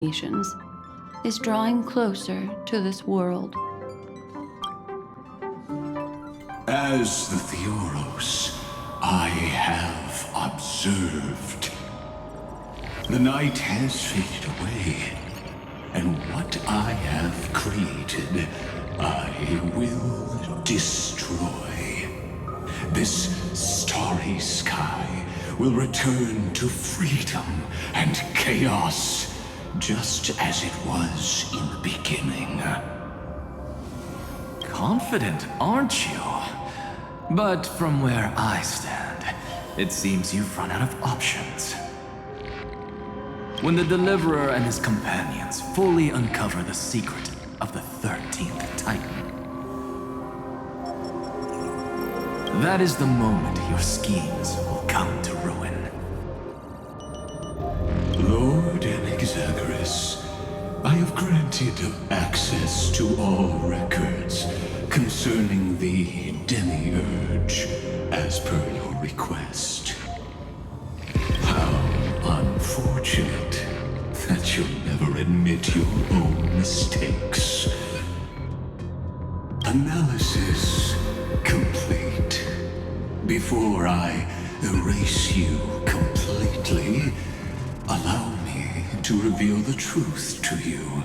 nations is drawing closer to this world. As the Theoros, I have observed. The night has faded away, and what I have created, I will destroy. This starry sky will return to freedom and chaos, just as it was in the beginning. Confident, aren't you? But from where I stand, it seems you've run out of options. When the Deliverer and his companions fully uncover the secret of the 13th Titan, that is the moment your schemes will come to ruin. Lord Anaxagoras, I have granted access to all records concerning the Demiurge, as per your request. How unfortunate that you'll never admit your own mistakes. Analysis complete. Before I erase you completely, allow me to reveal the truth to you,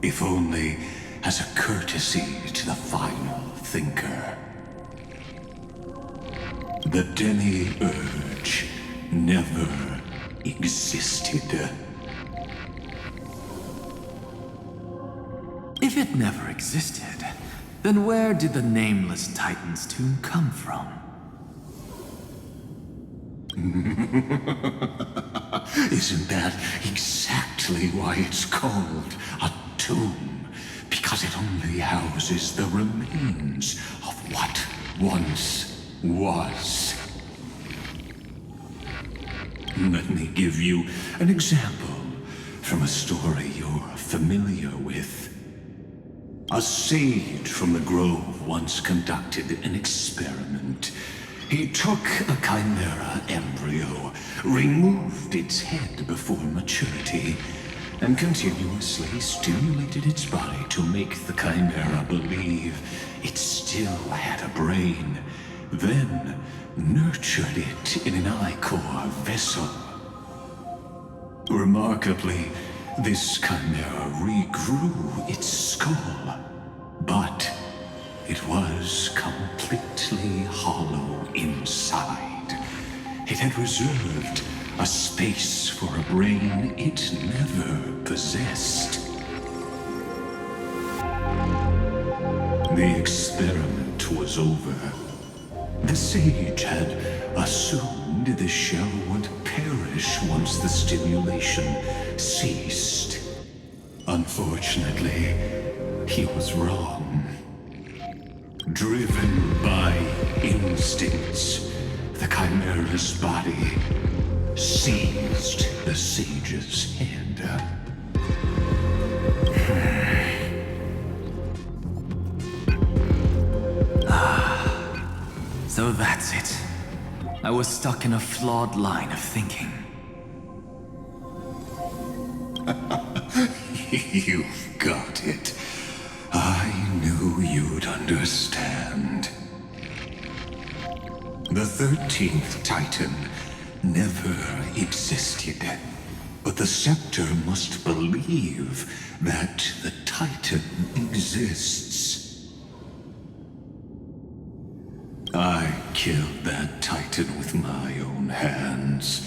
if only as a courtesy to the final thinker. The Demiurge never existed. If it never existed, then where did the Nameless Titan's tomb come from? Isn't that exactly why it's called a tomb? Because it only houses the remains of what once was. Let me give you an example from a story you're familiar with. A sage from the grove once conducted an experiment. He took a chimera embryo, removed its head before maturity, and continuously stimulated its body to make the chimera believe it still had a brain, then nurtured it in an ichor vessel. Remarkably, this chimera regrew its skull, but it was completely hollow inside. It had reserved a space for a brain it never possessed. The experiment was over. The sage had assumed the shell would perish once the stimulation ceased. Unfortunately, he was wrong. Driven by instincts, the chimera's body seized the sage's head. So that's it. I was stuck in a flawed line of thinking. You've got it. I knew you'd understand. The 13th Titan never existed. But the Scepter must believe that the Titan exists. I killed that Titan with my own hands.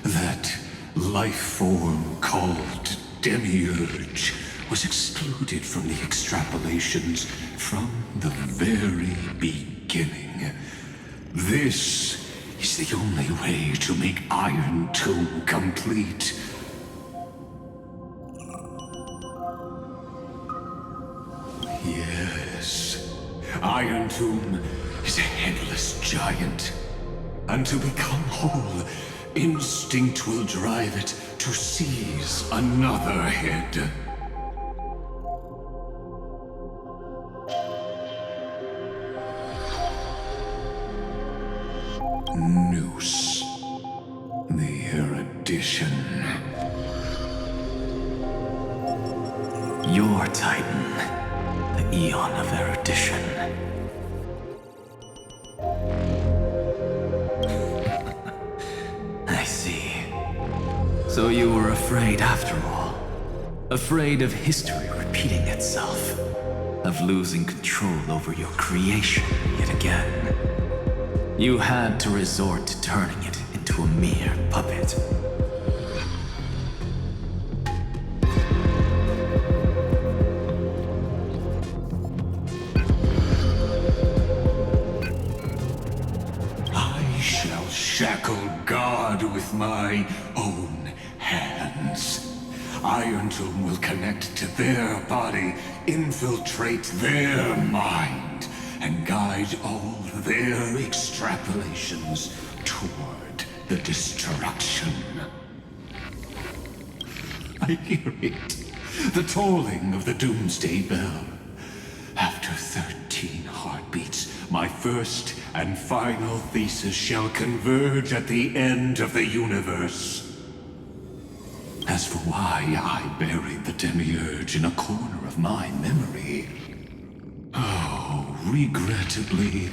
That life form called Demiurge was excluded from the extrapolations from the very beginning. This is the only way to make Iron Tomb complete. Yes, Iron Tomb is a headless giant. And to become whole, instinct will drive it to seize another head. Noose. The erudition. Your Titan, the Eon of Erudition. I see. So you were afraid after all. Afraid of history repeating itself. Of losing control over your creation yet again. You had to resort to turning it into a mere puppet. I shall shackle God with my own hands. Iron will connect to their body, infiltrate their mind, and guide all their extrapolations toward the destruction. I hear it, the tolling of the doomsday bell. After 13 heartbeats, my first and final thesis shall converge at the end of the universe. As for why I buried the demiurge in a corner of my memory, oh, regrettably,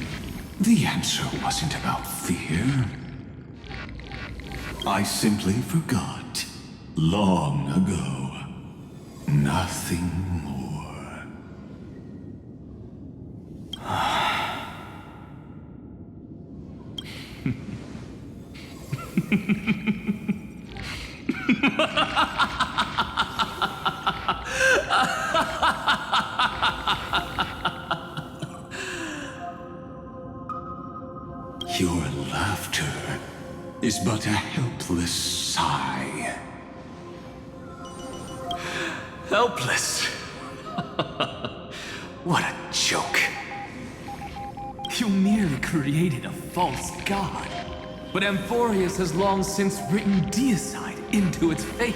the answer wasn't about fear. I simply forgot, long ago. Nothing more. Your laughter is but a helpless sigh. Helpless? What a joke. You merely created a false god. But Amphorius has long since written deicide into its fate.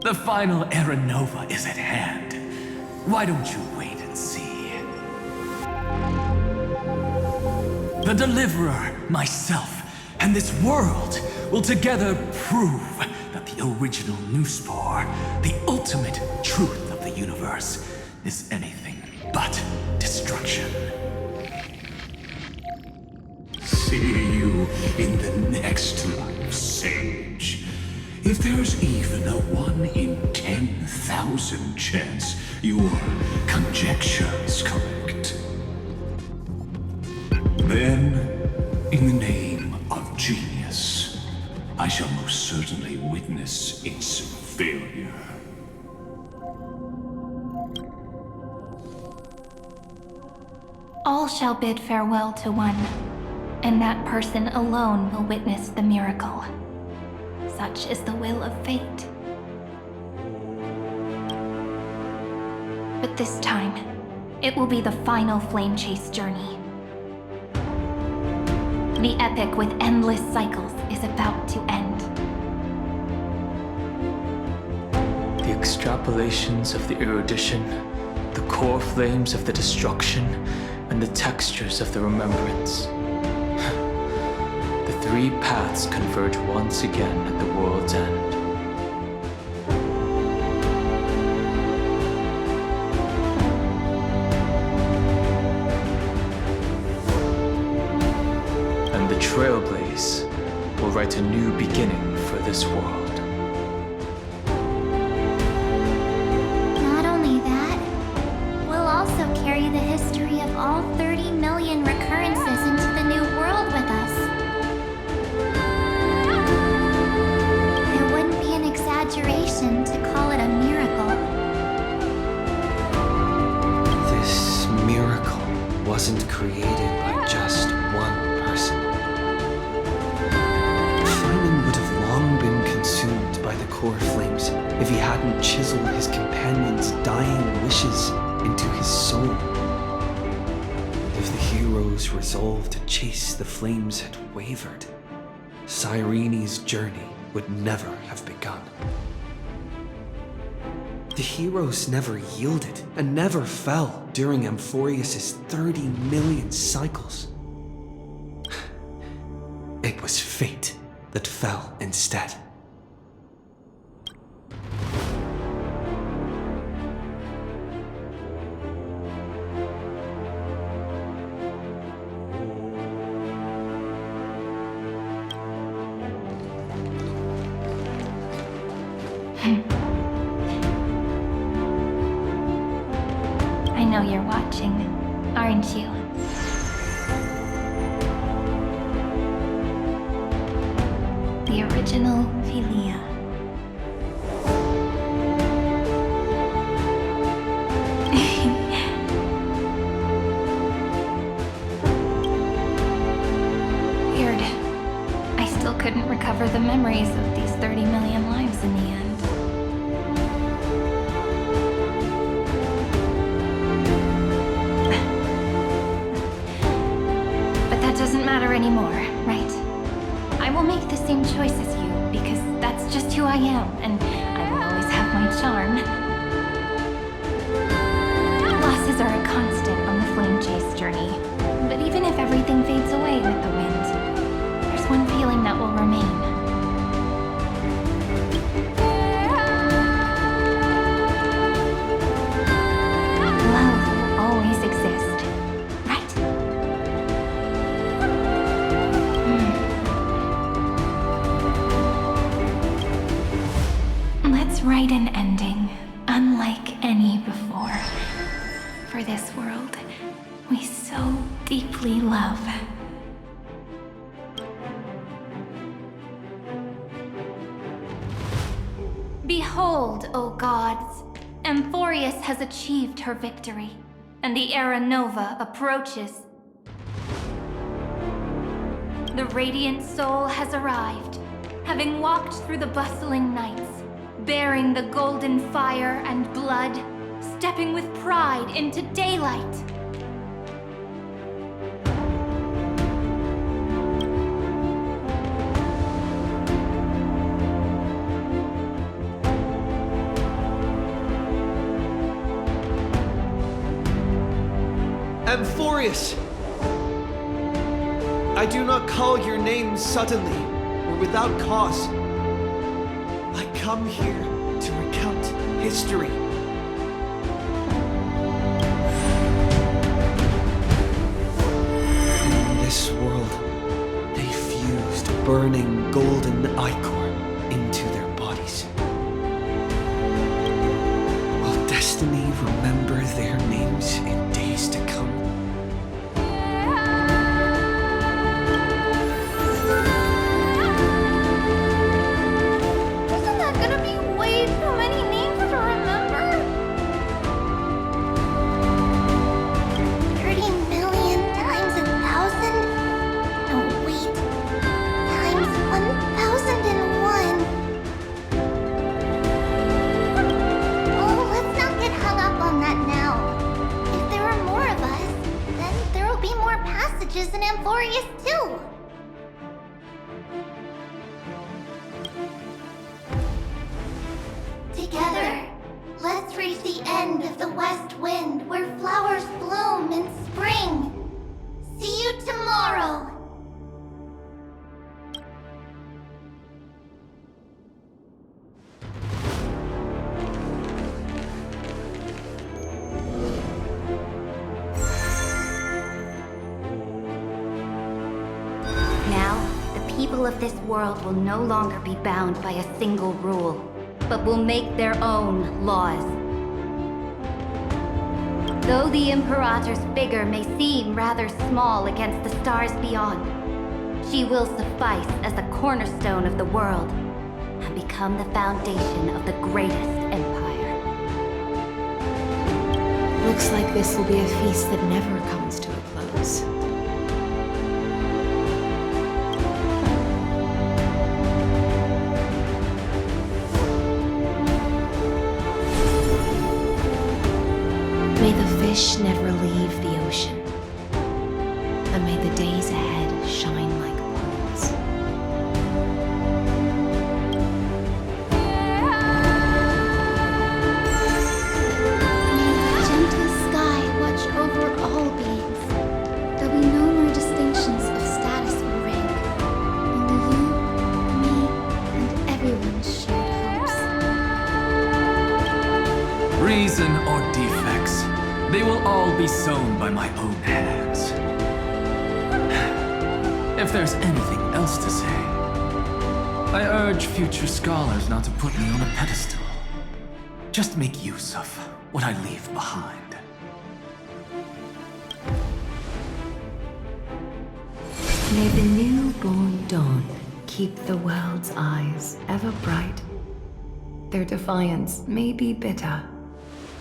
The final Era Nova is at hand. Why don't you wait and see? The Deliverer, myself, and this world will together prove that the original Newspore, the ultimate truth of the universe, is anything but destruction. See you in the next life, Sage. If there's even a 1 in 10,000 chance your conjecture's correct, then, in the name of genius, I shall most certainly witness its failure. All shall bid farewell to one, and that person alone will witness the miracle. Such is the will of fate. But this time, it will be the final flame chase journey. The epic with endless cycles is about to end. The extrapolations of the erudition, the core flames of the destruction, and the textures of the remembrance. The three paths converge once again at the world's end. And the Trailblazer will write a new beginning for this world. Not only that, we'll also carry the history of all 30 million recurrences into the new world with us. It wouldn't be an exaggeration to call it a miracle. This miracle wasn't created by just one person. Feynman would have long been consumed by the core flames if he hadn't chiseled his companion's dying wishes into his soul. If the hero's resolve to chase the flames had wavered, Cyrene's journey would never have begun. The heroes never yielded and never fell during Amphorius' 30 million cycles. It was fate that fell instead. I know you're watching, aren't you? The original Philia. Weird. I still couldn't recover the memories of these 30 million lives in the end. But that doesn't matter anymore, right? I will make the same choice as you, because that's just who I am, and I will always have my charm. Losses are a constant on the flame chase journey, but even if everything fades away with the wind, there's one feeling that will remain. Love will always exist, right? Let's write an ending, unlike any before. For this world we so deeply love. Behold, O gods, Amphorius has achieved her victory, and the Era Nova approaches. The radiant soul has arrived, having walked through the bustling nights, bearing the golden fire and blood, stepping with pride into daylight. Amphorius! I do not call your name suddenly or without cause. I come here to recount history. In this world, they fused burning golden ichor into their bodies. Will destiny remember their names in days to come? Isn't that gonna be way too many names to remember? 30 million times 1,000? No, wait. Times 1,001. Oh, let's not get hung up on that now. If there are more of us, then there will be more passages in Amphorius too. Together, let's reach the end of the west wind where flowers bloom in spring. See you tomorrow. Now, the people of this world will no longer be bound by a single rule, but will make their own laws. Though the Imperator's figure may seem rather small against the stars beyond, she will suffice as the cornerstone of the world and become the foundation of the greatest empire. Looks like this will be a feast that never comes to a close. May the fish never leave the ocean, and may the days ahead shine like pearls. May the gentle sky watch over all beings. There'll be no more distinctions of status or rank. Only you, me, and everyone's shared hopes. Reason or defects, they will all be sown by my own hands. If there's anything else to say. I urge future scholars not to put me on a pedestal. Just make use of what I leave behind. May the newborn dawn keep the world's eyes ever bright. Their defiance may be bitter.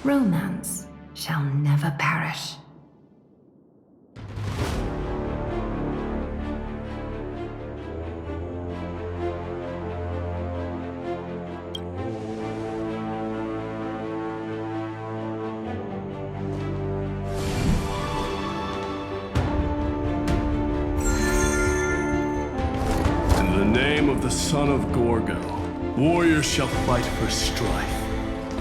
Romance shall never perish. In the name of the son of Gorgo, warriors shall fight for strife,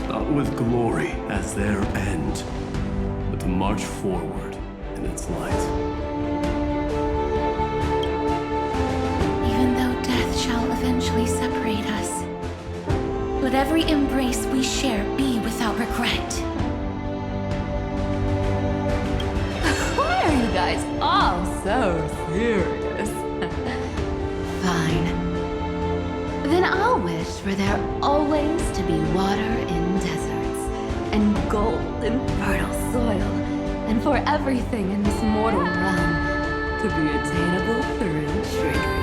not with glory as their end, but to march forward in its light. Even though death shall eventually separate us, let every embrace we share be without regret. Why are you guys all so serious? Fine. Then I'll wish for there always to be water in deserts, and gold in fertile soil, and for everything in this mortal realm to be attainable through trickery.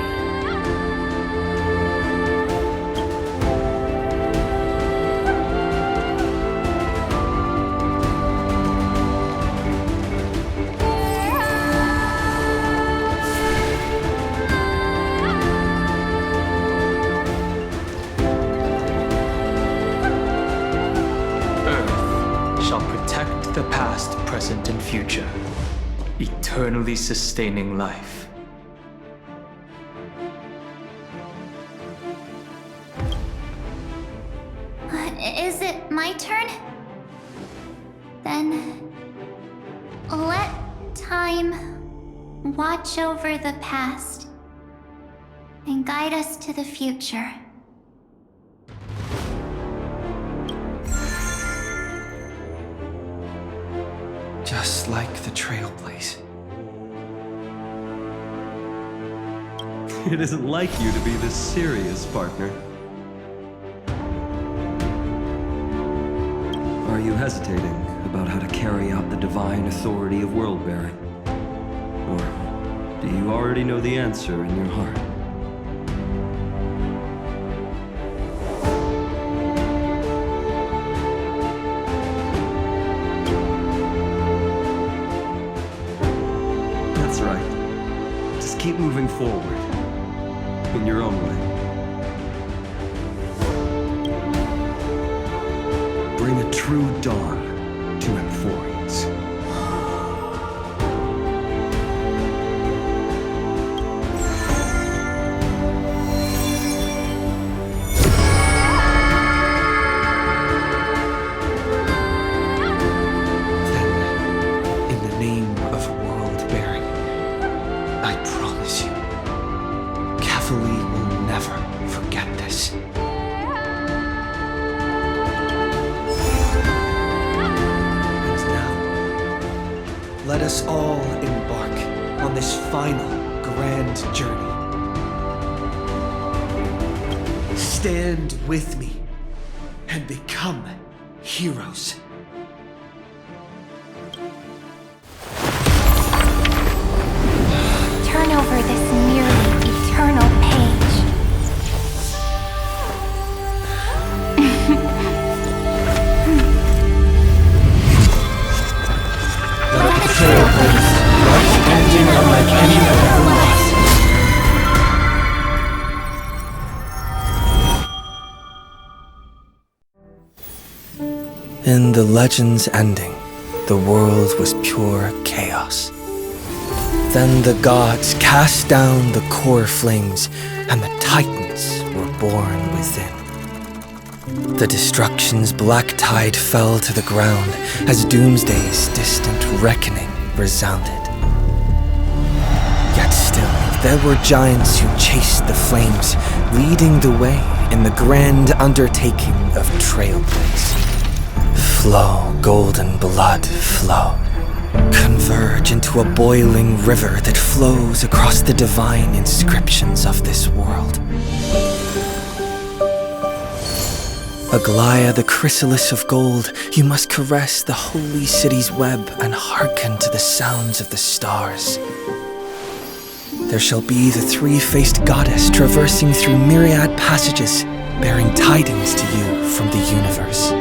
Shall protect the past, present, and future, eternally sustaining life. Is it my turn? Then let time watch over the past and guide us to the future. Just like the Trailblazer. It isn't like you to be this serious, partner. Are you hesitating about how to carry out the divine authority of world-bearing? Or do you already know the answer in your heart? That's right. Just keep moving forward. In your own way. Bring a true dawn to Emporians. Then, in the name of world-bearing, I promise you, Cavalry will never forget this. And now, let us all embark on this final grand journey. Stand with me and become heroes. Turn over this nearly eternal page. Let the Trailblazer rush ending unlike any that ever was. In the legend's ending, the world was pure chaos. Then the gods cast down the core flames, and the titans were born within. The destruction's black tide fell to the ground as Doomsday's distant reckoning resounded. Yet still, there were giants who chased the flames, leading the way in the grand undertaking of Trailblaze. Flow, golden blood, flow. Converge into a boiling river that flows across the divine inscriptions of this world. Aglaya, the chrysalis of gold, you must caress the holy city's web and hearken to the sounds of the stars. There shall be the three-faced goddess traversing through myriad passages, bearing tidings to you from the universe.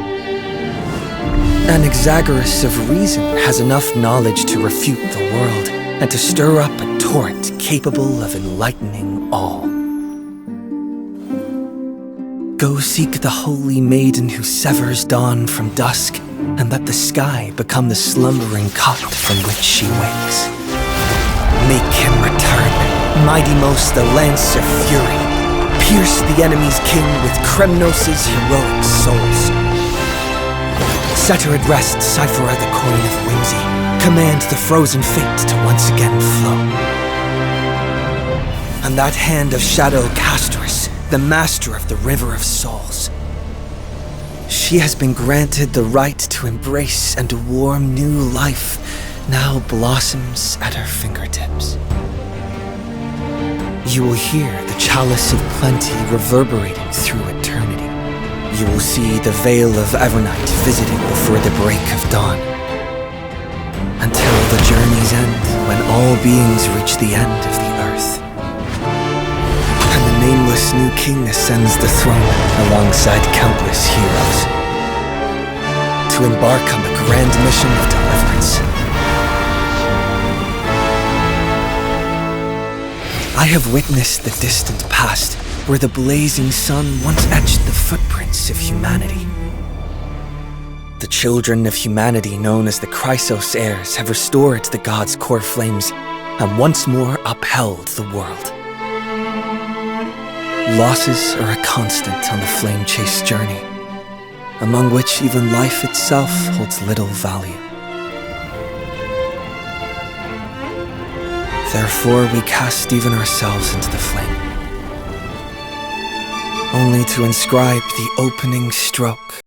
Anaxagoras of reason has enough knowledge to refute the world and to stir up a torrent capable of enlightening all. Go seek the holy maiden who severs dawn from dusk, and let the sky become the slumbering cot from which she wakes. Make him return, mighty most the lance of fury. Pierce the enemy's king with Kremnos' heroic souls. Set her at rest, Cyphera the coin of whimsy. Command the frozen fate to once again flow. And that hand of shadow Castris, the master of the River of Souls. She has been granted the right to embrace and a warm new life now blossoms at her fingertips. You will hear the chalice of plenty reverberating through eternity. You will see the veil of Evernight visiting before the break of dawn. Until the journey's end, when all beings reach the end of the earth. And the nameless new king ascends the throne alongside countless heroes. To embark on the grand mission of deliverance. I have witnessed the distant past, where the blazing sun once etched the footprints of humanity. The children of humanity known as the Chrysos heirs have restored the gods' core flames and once more upheld the world. Losses are a constant on the flame-chased journey, among which even life itself holds little value. Therefore, we cast even ourselves into the flame, only to inscribe the opening stroke